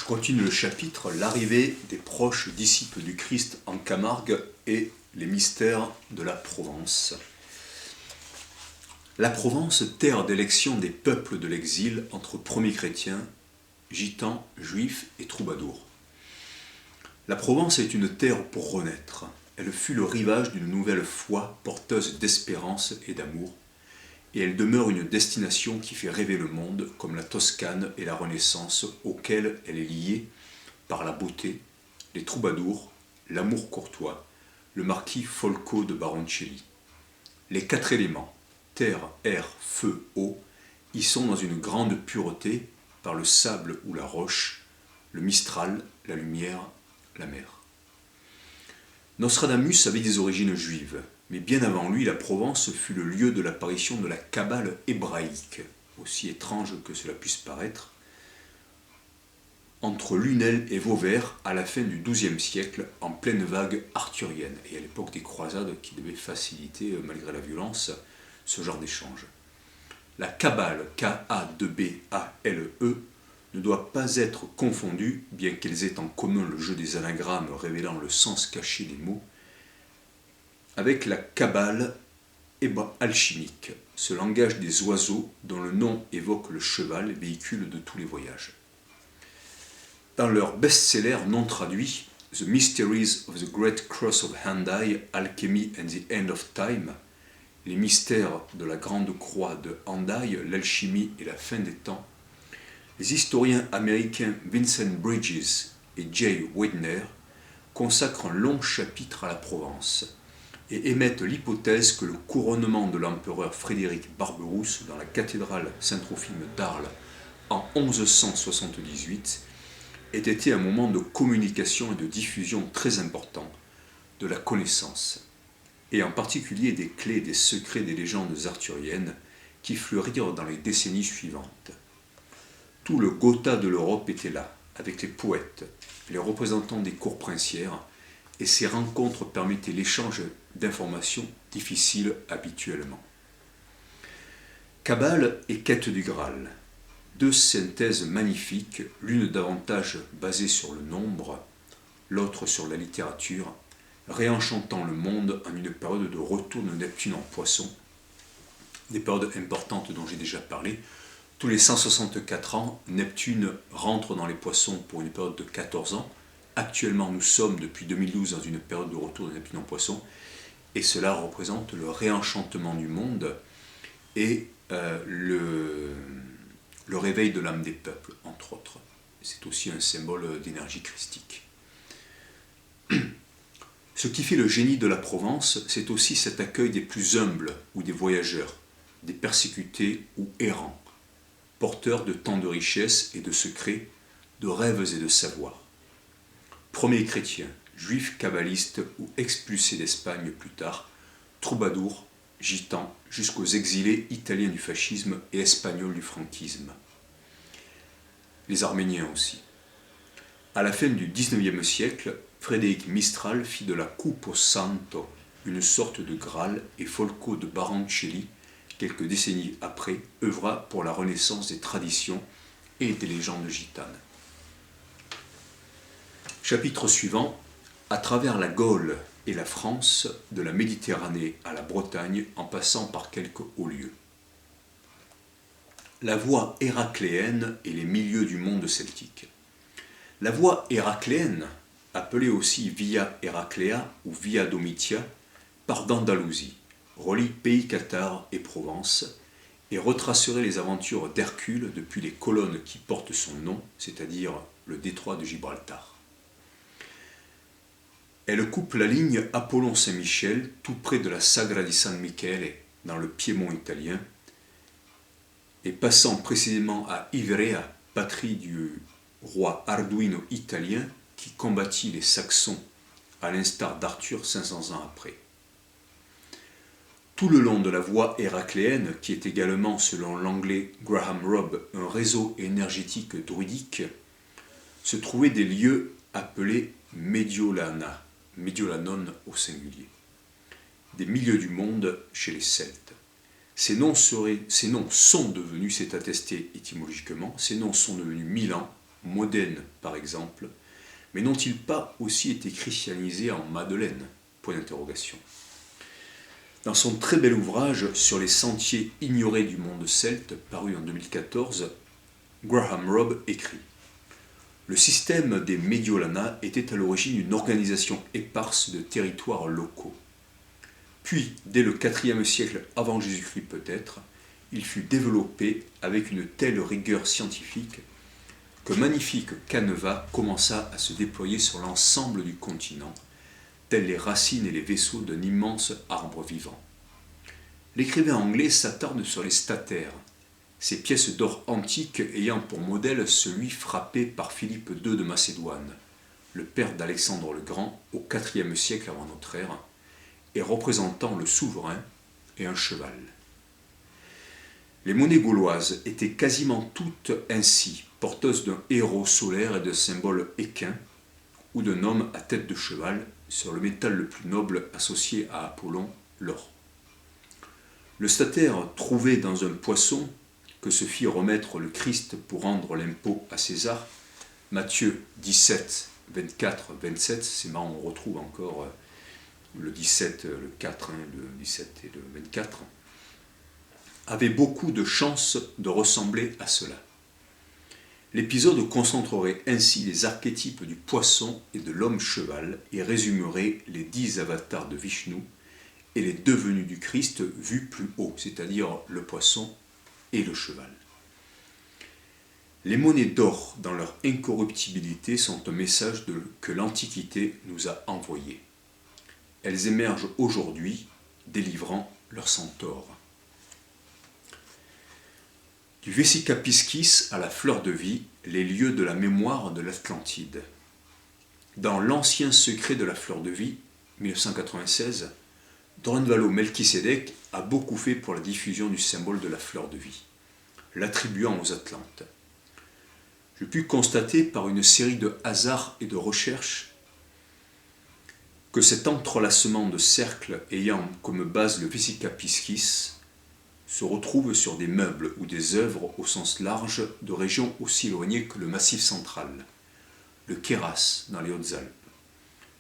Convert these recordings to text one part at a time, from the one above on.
Je continue le chapitre « L'arrivée des proches disciples du Christ en Camargue et les mystères de la Provence ». La Provence, terre d'élection des peuples de l'exil entre premiers chrétiens, gitans, juifs et troubadours. La Provence est une terre pour renaître. Elle fut le rivage d'une nouvelle foi porteuse d'espérance et d'amour, et elle demeure une destination qui fait rêver le monde, comme la Toscane et la Renaissance, auxquelles elle est liée par la beauté, les troubadours, l'amour courtois, le marquis Folco de Baroncelli. Les quatre éléments, terre, air, feu, eau, y sont dans une grande pureté par le sable ou la roche, le mistral, la lumière, la mer. Nostradamus avait des origines juives, mais bien avant lui, la Provence fut le lieu de l'apparition de la Kabbale hébraïque, aussi étrange que cela puisse paraître, entre Lunel et Vauvert à la fin du XIIe siècle, en pleine vague arthurienne, et à l'époque des croisades qui devaient faciliter, malgré la violence, ce genre d'échange. La Kabbale, K-A-B-A-L-E, ne doit pas être confondue, bien qu'elles aient en commun le jeu des anagrammes révélant le sens caché des mots, avec la Kabbale alchimique, ce langage des oiseaux dont le nom évoque le cheval, véhicule de tous les voyages. Dans leur best-seller non traduit, The Mysteries of the Great Cross of Hendaye, Alchemy and the End of Time, les mystères de la grande croix de Hendaye, l'alchimie et la fin des temps, les historiens américains Vincent Bridges et Jay Weidner consacrent un long chapitre à la Provence et émettent l'hypothèse que le couronnement de l'empereur Frédéric Barberousse dans la cathédrale Saint-Trophime d'Arles en 1178 ait été un moment de communication et de diffusion très important de la connaissance, et en particulier des clés et des secrets des légendes arthuriennes qui fleurirent dans les décennies suivantes. Tout le Gotha de l'Europe était là, avec les poètes, les représentants des cours princières, et ces rencontres permettaient l'échange d'informations difficiles habituellement. Kabbale et quête du Graal, deux synthèses magnifiques, l'une davantage basée sur le nombre, l'autre sur la littérature, réenchantant le monde en une période de retour de Neptune en Poisson, des périodes importantes dont j'ai déjà parlé. Tous les 164 ans, Neptune rentre dans les Poissons pour une période de 14 ans. Actuellement, nous sommes depuis 2012 dans une période de retour de Neptune en Poisson, et cela représente le réenchantement du monde et le réveil de l'âme des peuples, entre autres. C'est aussi un symbole d'énergie christique. Ce qui fait le génie de la Provence, c'est aussi cet accueil des plus humbles ou des voyageurs, des persécutés ou errants, porteurs de tant de richesses et de secrets, de rêves et de savoirs. Premiers chrétiens, juifs kabbalistes ou expulsés d'Espagne plus tard, troubadours, gitans, jusqu'aux exilés italiens du fascisme et espagnols du franquisme. Les Arméniens aussi. À la fin du XIXe siècle, Frédéric Mistral fit de la Cupo Santo une sorte de Graal, et Folco de Baroncelli, quelques décennies après, œuvra pour la renaissance des traditions et des légendes gitanes. Chapitre suivant, à travers la Gaule et la France, de la Méditerranée à la Bretagne, en passant par quelques hauts lieux. La voie héracléenne et les milieux du monde celtique. La voie héracléenne, appelée aussi Via Heraclea ou Via Domitia, part d'Andalousie, relie pays cathare et Provence, et retracerait les aventures d'Hercule depuis les colonnes qui portent son nom, c'est-à-dire le détroit de Gibraltar. Elle coupe la ligne Apollon-Saint-Michel, tout près de la Sagra di San Michele, dans le Piémont italien, et passant précisément à Ivrea, patrie du roi Arduino italien, qui combattit les Saxons, à l'instar d'Arthur 500 ans après. Tout le long de la voie héracléenne, qui est également, selon l'anglais Graham Robb, un réseau énergétique druidique, se trouvaient des lieux appelés Mediolana, Mediolanon au singulier, des milieux du monde chez les Celtes. Ces noms sont devenus, c'est attesté étymologiquement, ces noms sont devenus Milan, Modène par exemple, mais n'ont-ils pas aussi été christianisés en Madeleine? Point d'interrogation. Dans son très bel ouvrage sur les sentiers ignorés du monde celte, paru en 2014, Graham Robb écrit: le système des Médiolana était à l'origine une organisation éparse de territoires locaux. Puis, dès le IVe siècle avant Jésus-Christ peut-être, il fut développé avec une telle rigueur scientifique que magnifique canevas commença à se déployer sur l'ensemble du continent, telles les racines et les vaisseaux d'un immense arbre vivant. L'écrivain anglais s'attarde sur les statères, ces pièces d'or antiques ayant pour modèle celui frappé par Philippe II de Macédoine, le père d'Alexandre le Grand au IVe siècle avant notre ère, et représentant le souverain et un cheval. Les monnaies gauloises étaient quasiment toutes ainsi, porteuses d'un héros solaire et de symboles équins, ou d'un homme à tête de cheval, sur le métal le plus noble associé à Apollon, l'or. Le statère trouvé dans un poisson que se fit remettre le Christ pour rendre l'impôt à César, Matthieu 17, 24, 27, c'est marrant, on retrouve encore le 17, le 4, le 17 et le 24, avait beaucoup de chances de ressembler à cela. L'épisode concentrerait ainsi les archétypes du poisson et de l'homme-cheval et résumerait les 10 avatars de Vishnu et les devenus du Christ vus plus haut, c'est-à-dire le poisson et le cheval. Les monnaies d'or, dans leur incorruptibilité, sont un message que l'Antiquité nous a envoyé. Elles émergent aujourd'hui, délivrant leur centaure. Du Vesica-Piscis à la fleur de vie, les lieux de la mémoire de l'Atlantide. Dans L'ancien secret de la fleur de vie, 1996, Drunvalo Melchisedec a beaucoup fait pour la diffusion du symbole de la fleur de vie, l'attribuant aux Atlantes. Je pus constater par une série de hasards et de recherches que cet entrelacement de cercles ayant comme base le Vesica-Piscis se retrouve sur des meubles ou des œuvres au sens large de régions aussi éloignées que le Massif central, le Queyras dans les Hautes-Alpes,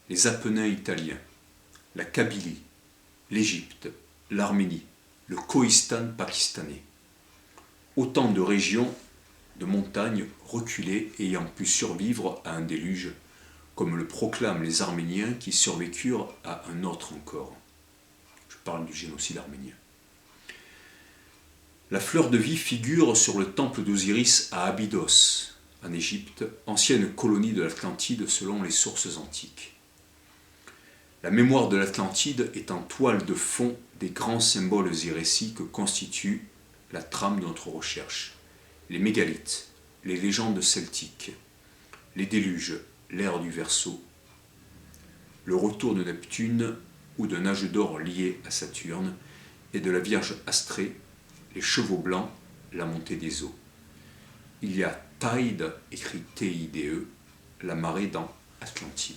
les Apennins italiens, la Kabylie, l'Égypte, l'Arménie, le Kohistan pakistanais. Autant de régions de montagnes reculées ayant pu survivre à un déluge, comme le proclament les Arméniens qui survécurent à un autre encore. Je parle du génocide arménien. La fleur de vie figure sur le temple d'Osiris à Abydos, en Égypte, ancienne colonie de l'Atlantide selon les sources antiques. La mémoire de l'Atlantide est en toile de fond des grands symboles et récits que constituent la trame de notre recherche. Les mégalithes, les légendes celtiques, les déluges, l'ère du Verseau, le retour de Neptune ou d'un âge d'or lié à Saturne et de la Vierge Astrée, les chevaux blancs, la montée des eaux. Il y a Tide, écrit T-I-D-E, la marée dans Atlantide.